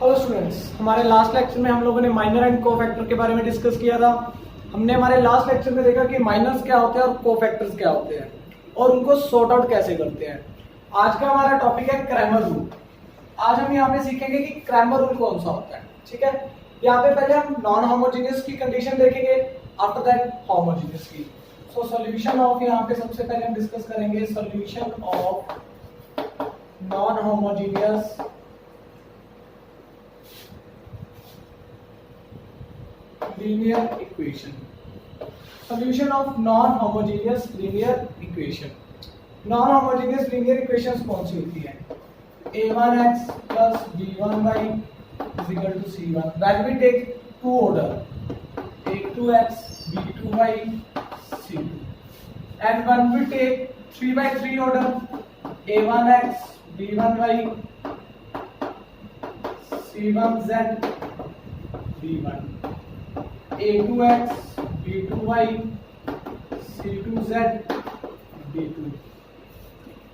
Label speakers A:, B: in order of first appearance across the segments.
A: Hello students, हमारे last lecture में हम लोगों ने माइनर एंड कोफैक्टर के बारे में डिस्कस किया था। हमने हमारे लास्ट लेक्चर में देखा कि माइनर्स क्या होते हैं और कोफैक्टर्स क्या होते हैं और उनको सॉर्ट आउट कैसे करते हैं। आज का हमारा टॉपिक है क्रैमर रूल। आज हम यहाँ पे सीखेंगे कि क्रैमर रूल कौन सा होता है। ठीक है, यहाँ पे पहले हम नॉन होमोजेनियस की कंडीशन देखेंगे, आफ्टर दैट होमोजेनियस की। सो सॉल्यूशन ऑफ, यहाँ पे सबसे पहले हम डिस्कस करेंगे solution of non homogeneous linear equation. Solution of non-homogeneous linear equation. Non-homogeneous linear equations कौन सी होती है? a1x plus b1y is equal to c1. When we take two order, a2x, b2y, c2. And when we take 3 by 3 order, a1x, b1y, c1z, b1. A2x, B2y, C2z, B2.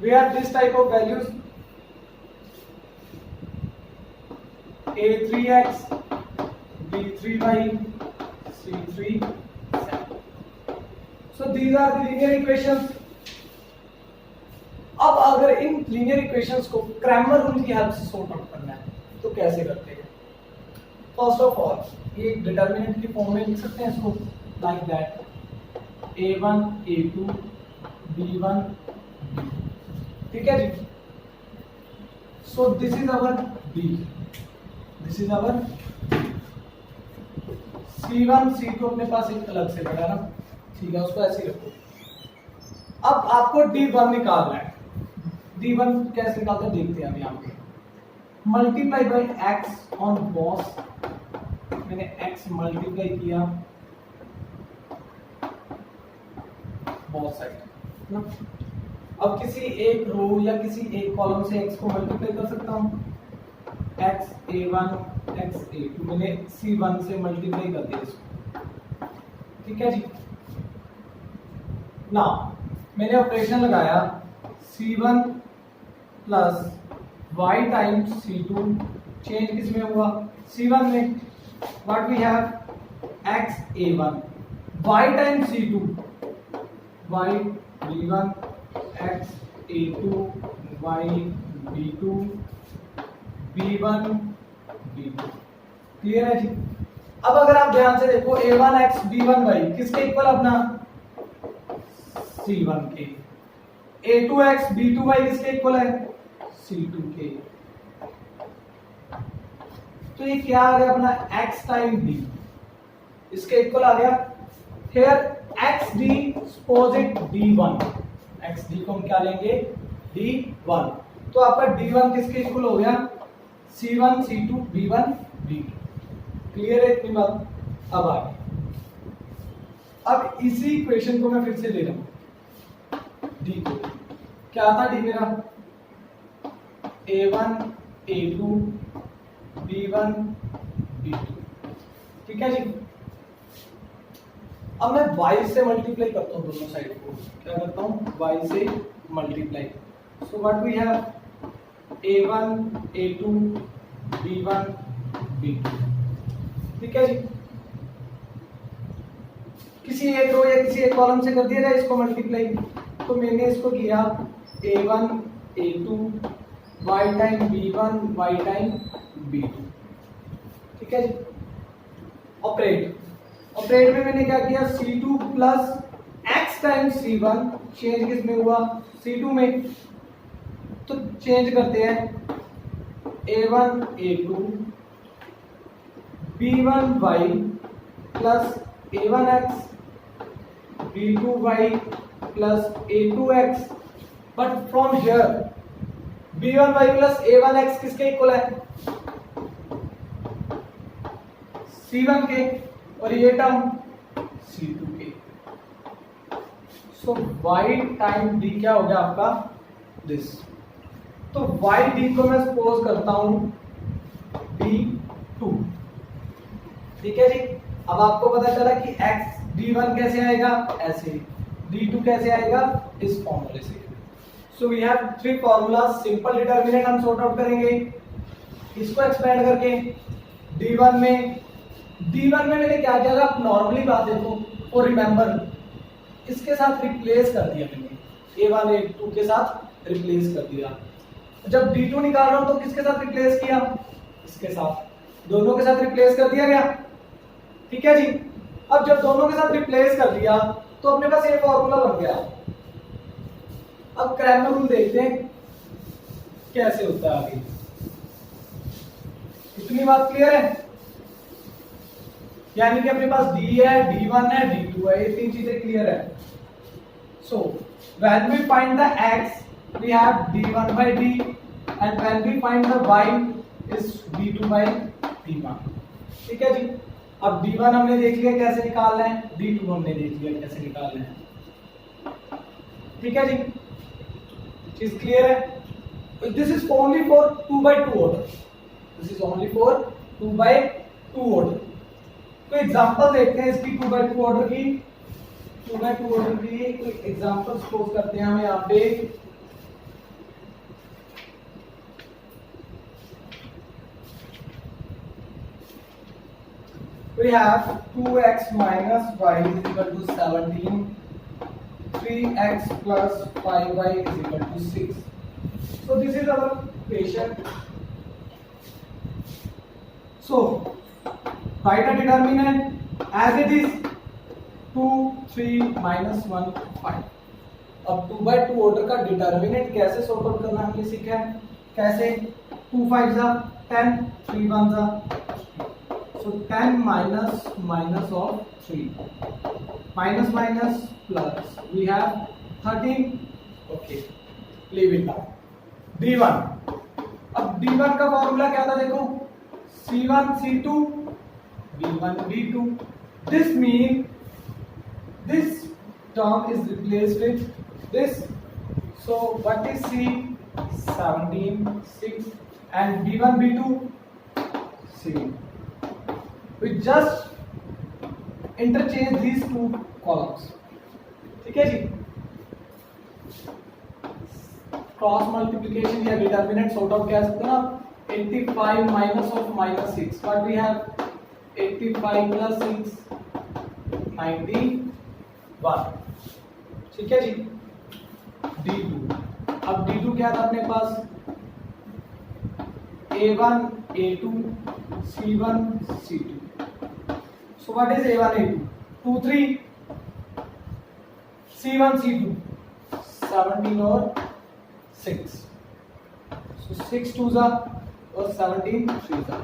A: We have this type of values. A3x, B3y, C3z. So these are the linear equations. अब अगर इन linear equations को Cramer rule की help से sort out करना है तो कैसे करते हैं? फर्स्ट ऑफ ऑल ये डिटर्मिनेंट की फॉर्म में लिख सकते हैं इसको like that a1 a2 b1 b2. ठीक है जी। So this is our b, this is our c1 c2 अपने पास एक अलग से पड़ा ना, ठीक है, उसको ऐसे ही रखो। अब आपको d1 निकालना है। d1 कैसे निकालते हैं देखते हैं हम यहाँ पे। Multiply by x on boss, मैंने x मल्टीप्लाई किया बोथ साइड ना। अब किसी एक रो या किसी एक कॉलम से x को मल्टीप्लाई कर सकता हूं। x a1 x a2 मैंने c1 से मल्टीप्लाई कर दिया इसको। ठीक है जी। ना मैंने ऑपरेशन लगाया c1 plus y times c2, change किस में हुआ? c1 में। What we have x a1 y times c2 y b1 x a2 y b2 b1 b2। Clear है जी। अब अगर आप ध्यान से देखो a1 x b1 y किसके इक्वल अपना? c1 के। a2 x b2 y किसके इक्वल है? c2 के। तो ये क्या आ गया अपना x टाइम d, इसके इक्वल आ गया। Here x d suppose it d1, x d को हम क्या लेंगे? d1। तो आपका d1 किसके इक्वल हो गया? c1 c2 b1 b2। Clear है इतनी बात? अब आगे, अब इसी इक्वेशन को मैं फिर से ले रहा हूं। d को क्या था? d मेरा a1 a2 b1 b2। ठीक है जी। अब मैं y से मल्टीप्लाई करता हूं दोनों साइड को। क्या करता हूं? y से multiply. So what we have a1 a2 b1 b2। ठीक है जी। किसी एक रो या किसी एक कॉलम से कर दिया जाए इसको मल्टीप्लाई। तो मैंने इसको किया a1 a2 y time b1 y time b2। ठीक है जी। ऑपरेट में मैंने क्या किया? c2 plus x times c1, change किस में हुआ? c2 में। तो चेंज करते हैं a1 a2 b1 y plus a1 x b2 y plus a2 x। But from here b1 y plus a1 x किसके इक्वल है? c1 के, और ये टर्म c2 के। सो y टाइम d क्या हो गया आपका? दिस। तो y d को मैं सपोज करता हूं d2। ठीक है जी। अब आपको पता चला कि x d1 कैसे आएगा? ऐसे। d2 कैसे आएगा? इस फॉर्मूले से। So we have three formula. Simple determinant हम सॉर्ट आउट करेंगे, इसको एक्सपेंड करके D1 में मैंने क्या किया था, आप नॉर्मली बात देखो और रिमेंबर, इसके साथ रिप्लेस कर दिया मैंने, A1 A2 के साथ रिप्लेस कर दिया। जब D2 निकाल रहा हूं तो किसके साथ रिप्लेस किया, इसके साथ, दोनों के साथ रिप्लेस कर दिया गया। ठीक है जी। अब जब दोनों के साथ रिप्लेस कर दिया तो अपने पास ये फॉर्मूला बन गया। अब क्रैमर रूल देखते हैं कैसे होता है आगे। इतनी बात क्लियर है? यानी कि अपने पास D है, D1 है, D2 है, ये तीन चीजें क्लियर है। So when we find the x we have D1 by D and when we find the y is D2 by D1। ठीक है जी। अब D1 हमने देख लिया कैसे निकालना है, D2 हमने देख लिया कैसे निकालना है। ठीक है जी, चीज क्लियर है? This is only for 2/2 order, this is only for 2/2 order. तो एग्जांपल देखते हैं इसकी 2/2 ऑर्डर की, 2/2 ऑर्डर की कोई एग्जांपल सपोज करते हैं हम यहाँ पे। We have 2x minus y is equal to 17, 3x plus 5y is equal to 6. So this is our equation. So write a determinant as it is 2, 3 minus 1, 5. अब 2/2 order का determinant कैसे sort out करना हमने सीखा है। कैसे? 2 5 जा 10, 3 1 जा, so 10 minus minus of 3, minus minus plus, we have 13. Okay, leave it now. D1, अब D1 का फॉर्मूला क्या था देखो, C1 C2 D1 D2. This means this term is replaced with this, so what is C? 17 6 and D1 B2 C. We just interchange these two columns. ठीक है जी। Cross multiplication या determinant sort out कह सकते हैं ना। 85 minus of minus 6, what we have, 85 plus 6 91। ठीक है जी। D2, अब D2 क्या था अपने पास, A1 A2 C1 C2. So what is A1 A2? 2 3 C1 C2 17 और 6. So 6 2 जा और 17 3 जा,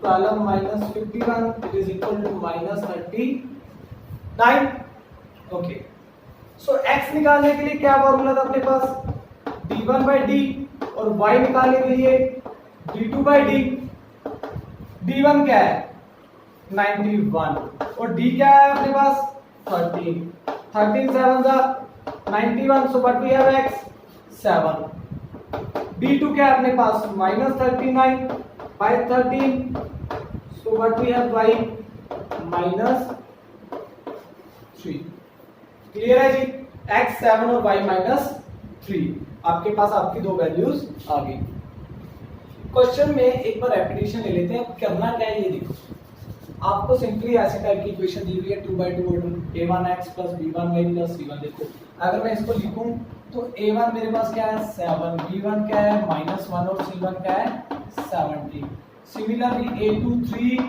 A: 12 minus 51 it is equal to minus 39. Okay. So x निकालने के लिए क्या फॉर्मूला था अपने पास, D1 by D, और y निकालने के लिए D2 by D। D1 क्या है 91 और D क्या है अपने पास 13, 13 7 जा 91, so what we have x 7। D2 क्या है अपने पास minus 39 by 13, so what we have y minus 3। Clear है जी, x 7 और y minus 3, आपके पास आपकी दो वैल्यूज आ गई। क्वेश्चन में एक बार रेपिटेशन ले लेते हैं, करना क्या है ये देखो। आपको सिंपली ऐसे टाइप की इक्वेशन दी हुई है 2/2 order, a1x plus b1y plus c1। देखो अगर मैं इसको लिखूं तो a1 मेरे पास क्या है 7, b1 क्या है -1 और c1 क्या है 17। Similarly a2 3,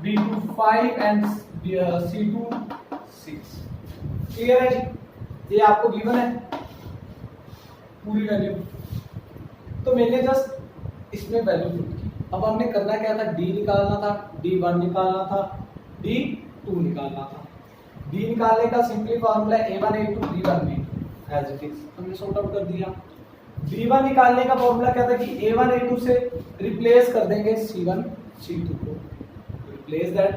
A: b2 5 and c2 6। Clear है जी, ये आपको गिवन है पूरी वैल्यू। तो मैंने जस्ट इसमें वैल्यू पुट की। अब हमने करना क्या था, D निकालना था, D1 निकालना था, D2 निकालना था। D निकालने का simply formula A1 A2 B1 B2 as it is, हमने सॉर्ट आउट कर दिया। D1 निकालने का फॉर्मूला क्या था कि A1 A2 से रिप्लेस कर देंगे C1 C2 को, replace that.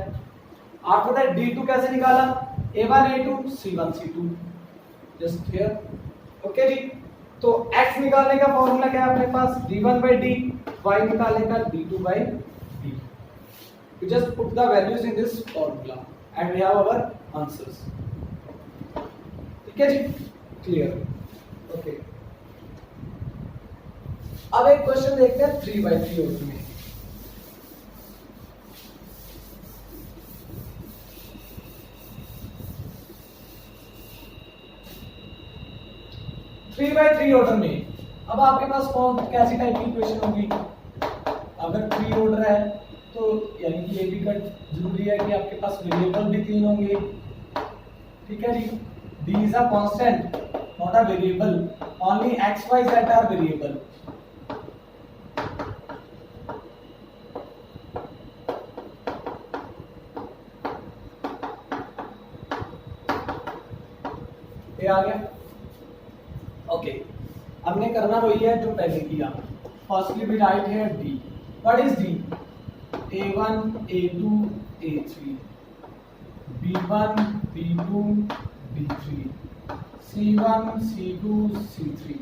A: After that D2 कैसे निकाला, A1 A2 C1 C2 just here. Okay जी। तो x निकालने का फॉर्मूला क्या है अपने पास D1 by D, y निकालने का D2 by D। We just put the values in this formula and we have our answers। ठीक है जी, क्लियर। ओके, अब एक क्वेश्चन देखते हैं 3x3 ऑर्डर में। थ्री बाई थ्री ऑर्डर में अब आपके पास कौन कैसी टाइप की इक्वेशन होगी? अगर थ्री ऑर्डर है तो यानी कि ये भी जरूरी है कि आपके पास वेरिएबल भी तीन होंगे, ठीक है जी। D is a constant not a variable, only X Y Z are variable. ये आ गया, ओके। हमने करना वही है जो पहले किया। Firstly we write here D. What is D? a1 a2 a3 b1 b2 b3 c1 c2 c3,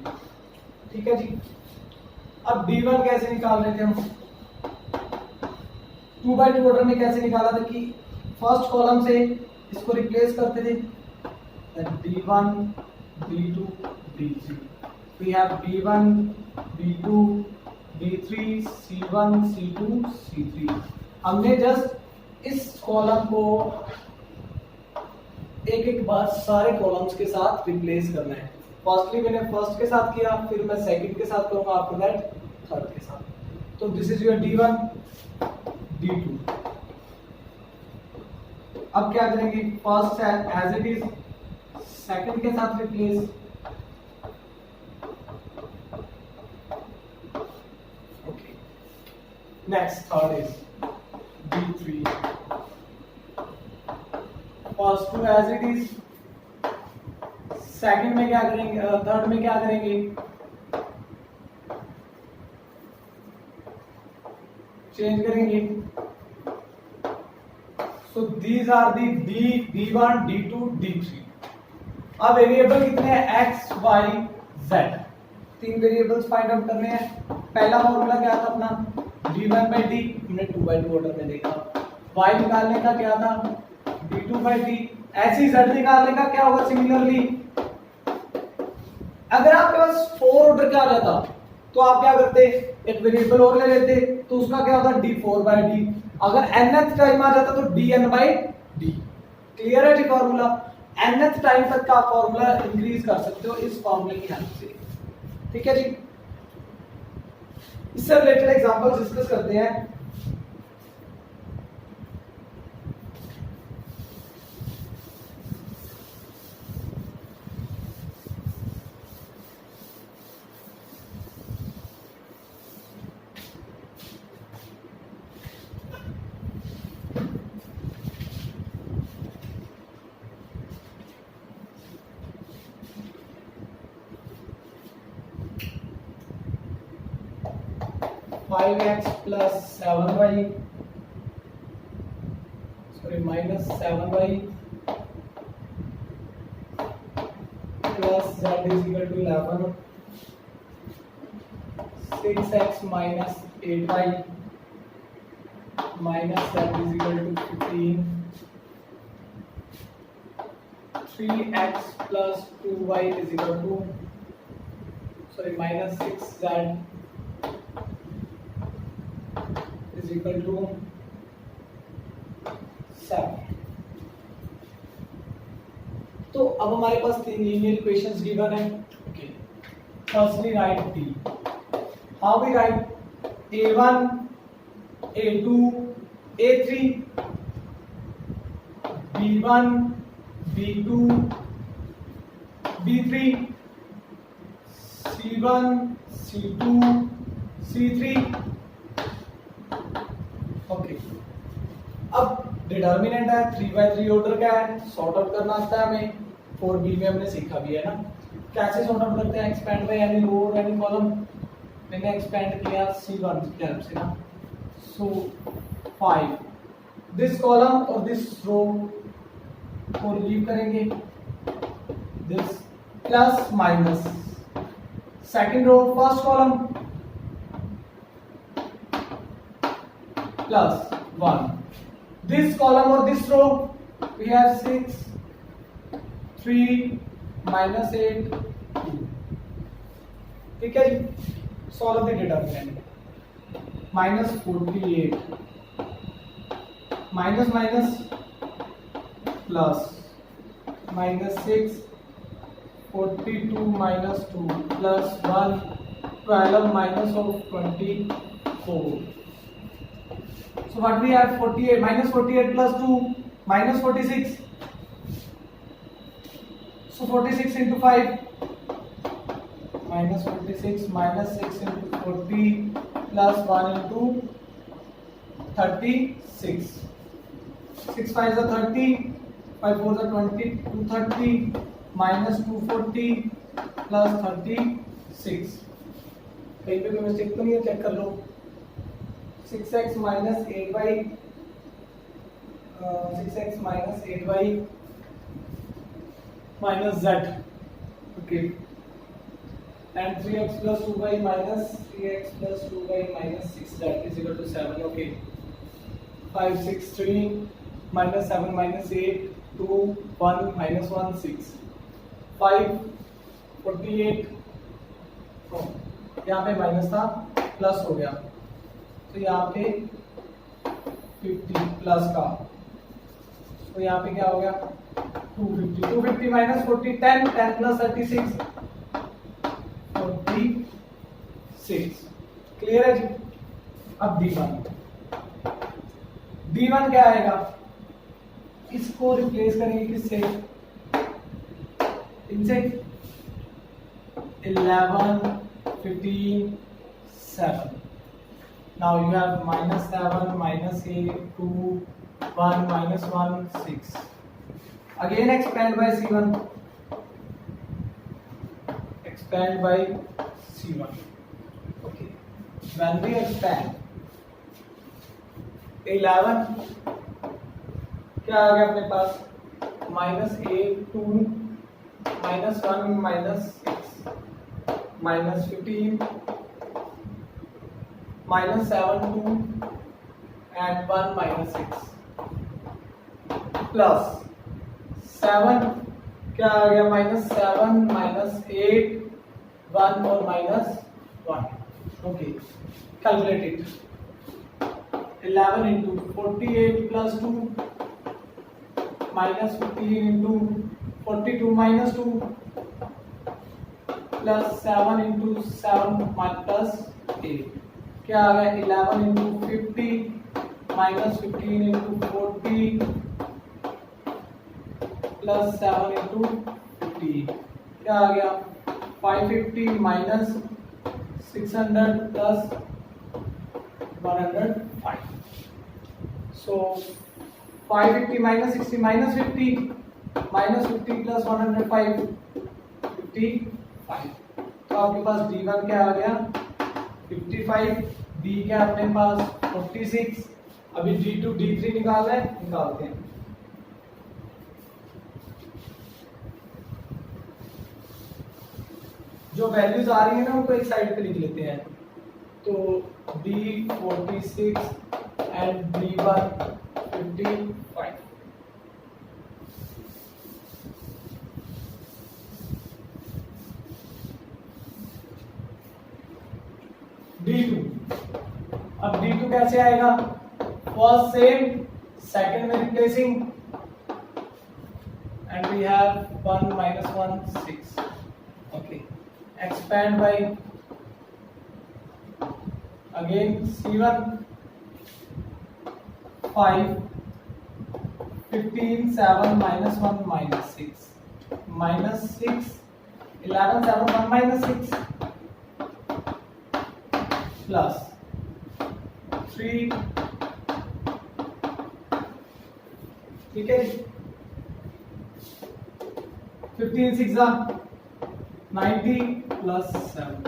A: ठीक है जी। अब b1 कैसे निकाल रहे थे हम? 2x2 ऑर्डर में कैसे निकाला था कि फर्स्ट कॉलम से इसको रिप्लेस करते थे, b1 b2 b3। we have b1 b2 b3 c1 c2 c3। हमने जस्ट इस कॉलम को एक एक बार सारे कॉलम्स के साथ रिप्लेस करना है। फर्स्टली मैंने फर्स्ट के साथ किया, फिर मैं सेकंड के साथ करूंगा, आफ्टर दैट थर्ड के साथ। तो this is your d1 d2। अब क्या करेंगे? First as it is second के साथ replace, okay. Next third is d3, first two as it is, second में क्या करेंगे? थर्ड में क्या करेंगे? चेंज करेंगे। So these are the d1 d2 d3। अब वेरिएबल कितने हैं? x y z, तीन वेरिएबल्स फाइंड आउट करने हैं। पहला फॉर्मूला क्या था अपना? d1/d, हमने 2/2 ऑर्डर में देखा। y निकालने का क्या था? d2/d। ऐसे ही z निकालने का क्या होगा? सिमिलरली अगर आपके पास 4 ऑर्डर का आ जाता तो आप क्या करते? एक वेरिएबल और ले लेते, तो उसका क्या होता? d4/d। अगर nth टाइम आ जाता तो dn/d। क्लियर है जी फॉर्मूला? nth टाइम तक का फॉर्मूला इंक्रीज कर सकते हो इस फॉर्मूले की हेल्प से, ठीक है जी। इससे रिलेटेड एग्जांपल्स डिस्कस करते हैं। Five x plus 7y, sorry minus 7y plus z is equal to 11, 6x minus 8y minus z is equal to 15, 3x plus 2y is equal to, sorry minus 6z is equal to 7। तो अब हमारे पास तीन linear equations given है, okay. Firstly write D. How we write? a1 a2 a3 b1 b2 b3 c1 c2 c3, okay. अब determinant है 3/3 order का है, सॉर्ट आउट करना आता है हमें। 4b में हमने सीखा भी है ना कैसे सॉर्ट आउट करते हैं। एक्सपेंड बाय एनी रो और एनी कॉलम। मैंने एक्सपेंड किया c1 की हेल्प से ना। सो 5 दिस कॉलम और दिस रो को लीव करेंगे, this plus minus second row first column plus 1, this column or this row we have 6 3 minus 8 2, ठीक है जी। solve the determinant. Minus 48 minus minus plus minus 6 42 minus 2 plus 1 12 minus of 24. So what we have, 48 minus 48 plus 2 minus 46. So 46 into 5 minus 46 minus 6 into 40 plus 1 into 36. 6 5 is 30, 5 4 is 20, 230 minus 240 plus 36. कहीं पे कोई mistake तो नहीं है, check कर लो. 6x minus 8y 6x minus 8y minus z, okay, and 3x plus 2y minus 3x plus 2y minus 6z is equal to 7, okay. 5 6 3 minus 7 minus 8 2 1 minus 1 6 5 48. यहाँ पे minus था, प्लस हो गया, तो यहाँ पे 50 प्लस का, तो यहाँ पे क्या हो गया 250. 250 माइनस 40 10 10 प्लस 36 46. क्लियर है जी. अब D1 क्या आएगा, इसको रिप्लेस करेंगे किससे, इनसे. 11 15 7. Now you have minus 7 minus 8 2 1 minus 1 6. Again expand by C1. Expand by C1. Okay. When we expand 11 क्या आ गया अपने पास, minus 8 2 minus 1 minus 6 minus 15 minus 7 2 and 1 minus 6 plus 7 क्या आ गया, minus 7 minus 8 1 और minus 1. okay, calculate it. 11 into 48 plus 2 minus 15 into 42 minus 2 plus 7 into 7 plus 8. क्या आ गया, 11 into 50 minus 15 into 40 plus 7 into 50. क्या आ गया, 550 minus 600 plus 105. So 550 minus 60 minus 50 minus 50 plus 105 55. तो आपके पास D1 क्या आ गया 55, D क्या अपने पास 46. अभी D2 D3 निकालना है, निकालते हैं. जो वैल्यूज आ रही है ना उनको एक साइड पे लिख लेते हैं. तो D46 and D1 55. D2, अब D2 कैसे आएगा, फर्स्ट सेम, सेकंड में replacing, and we have 1 minus 1 6. Okay, expand by again C1 5 15 7 minus 1 minus 6 minus 6 11 7 1 minus 6 plus 3. ठीक है, 15 6 90 plus 7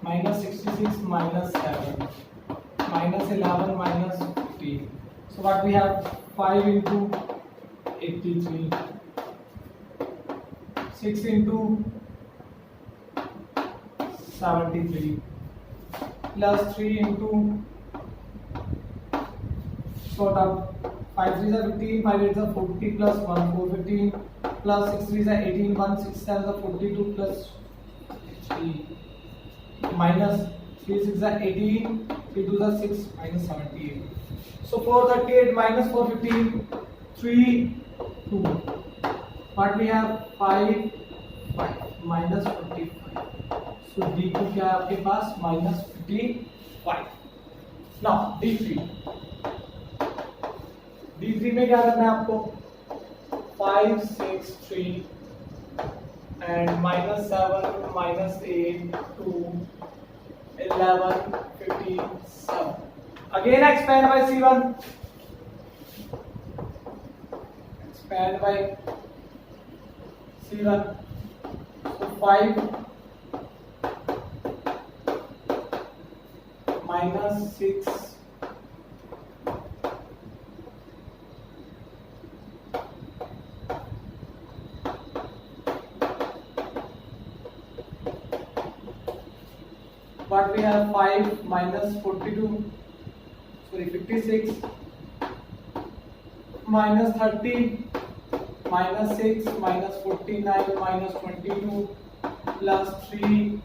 A: minus 66 minus 7 minus 11 minus 15. So what we have, 5 into 83 6 into 73 plus 3 into sort of 5 3s are 15 5 8s are 40 plus 1 4 15 plus 6 3s are 18 1 6 7s are 42 plus 3 minus 3 6 are 18, 3 2 are 6, minus 78. So 438 minus 415, 3 2. What we have 5 5 minus 55. So D2 क्या है आपके पास minus 55. Now D3 में क्या करना है आपको 5 6 3 and minus 7 minus 8 2 11 57. Again expand by C1. Expand by C1. So 5 minus 6 what we have 5 minus 42, sorry 56, minus 30, minus 6, minus 49, minus 22, plus 3,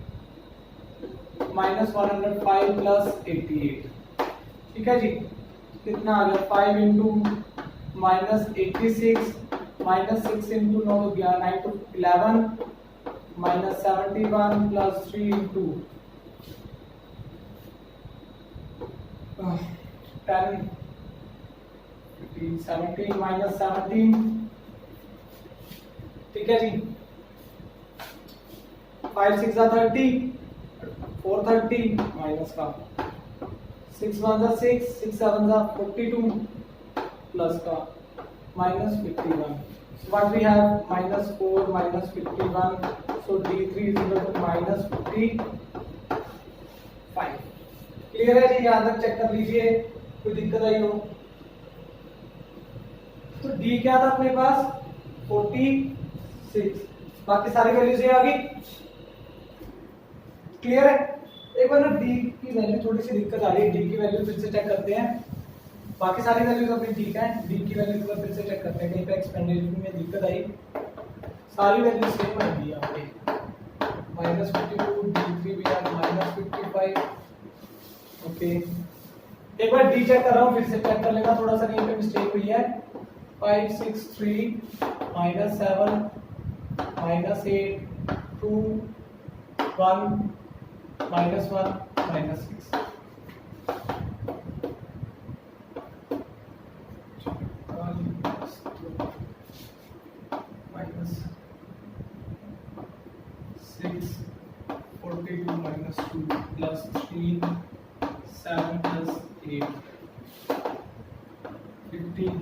A: minus 105, plus 88. ठीक है जी, कितना आ गया 5 इंटू माइनस 86, माइनस 6 इंटू 9 हो गया 9 to 11, minus 71 plus 3 into 10 15 17 minus 17. ठीक है जी 5 6 30, 430 minus का 6 1 6, 6 7 42 plus का minus 51. So what we have minus 4 minus 51. So D3 is equal to minus 55. Clear है जी, यहाँ तक चेक कर लीजिए कोई दिक्कत आई हो तो D क्या था अपने पास 46, बाकी सारी वैल्यूज ये आ गई. क्लियर है. एक बार ना D की वैल्यू थोड़ी सी दिक्कत आ रही है, D की वैल्यू फिर से चेक करते हैं. बाकी सारी वैल्यूज अपनी ठीक है, D की वैल्यू फिर से चेक करते हैं कहीं पे एक्सपेंडिचर में दिक्कत आई. सारी वैल्यू सेम आएगी यहाँ पे माइनस 52, D3 भी है माइनस 55. ओके एक बार D चेक कर रहा हूँ, फिर से चेक कर लेना, थोड़ा सा कहीं पे मिस्टेक हुई है. 5 6 3 minus 7 minus 8 2 1 minus 1 minus 6. minus 6 42 minus 2 plus 3 7 plus 8 15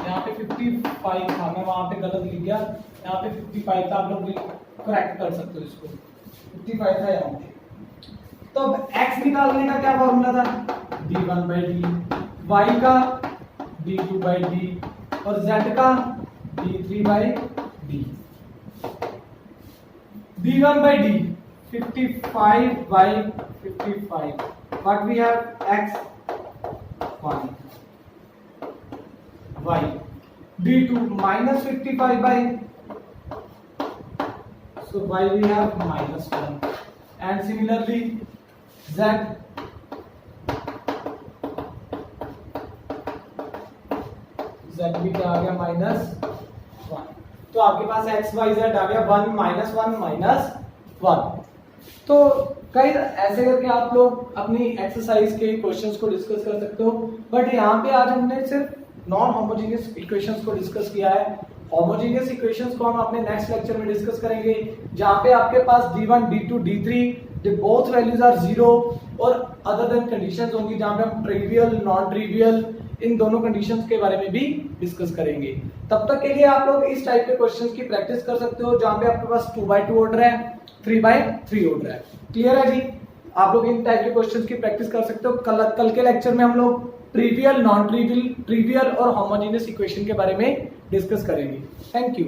A: यहाँ पे 55 था, मैं वहां पे गलत लिख गया, यहाँ पे 55 था. आप लोग करेक्ट कर सकते हो इसको, 55 था यहाँ पे. तो अब x निकालने का क्या फॉर्मूला था d1 by d, y का d2 by d और z का d3 by d. d1 by d 55 by 55. What we have x 1 y d2 minus 55 by, so y we have minus 1 and similarly z भी क्या आ गया minus 1. तो आपके पास x y z आ गया 1 minus 1 minus 1. तो कई ऐसे करके आप लोग अपनी एक्सरसाइज के क्वेश्चंस को डिस्कस कर सकते हो. बट यहाँ पे आज हमने सिर्फ नॉन होमोजेनियस इक्वेशंस को डिस्कस किया है. होमोजेनियस इक्वेशंस को हम अपने नेक्स्ट लेक्चर में डिस्कस करेंगे, जहाँ पे आपके पास d1 d2 d3 the both values are 0 और अदर देन कंडीशंस होंगी, जहाँ पे हम ट्रिवियल नॉन ट्रिवियल इन दोनों कंडीशंस के बारे में भी डिस्कस करेंगे. तब तक के लिए आप लोग इस टाइप के क्वेश्चंस की प्रैक्टिस कर सकते हो, जहाँ पे आपके पास 2x2 ऑर्डर है, 3x3 ऑर्डर है. क्लियर है जी. आप लोग इन टाइप के क्वेश्चंस की प्रैक्टिस कर सकते हो. कल के लेक्चर में हम लोग ट्रिवियल नॉन ट्रिवियल और होमोजेनियस इक्वेशन के बारे में डिस्कस करेंगे. Thank you.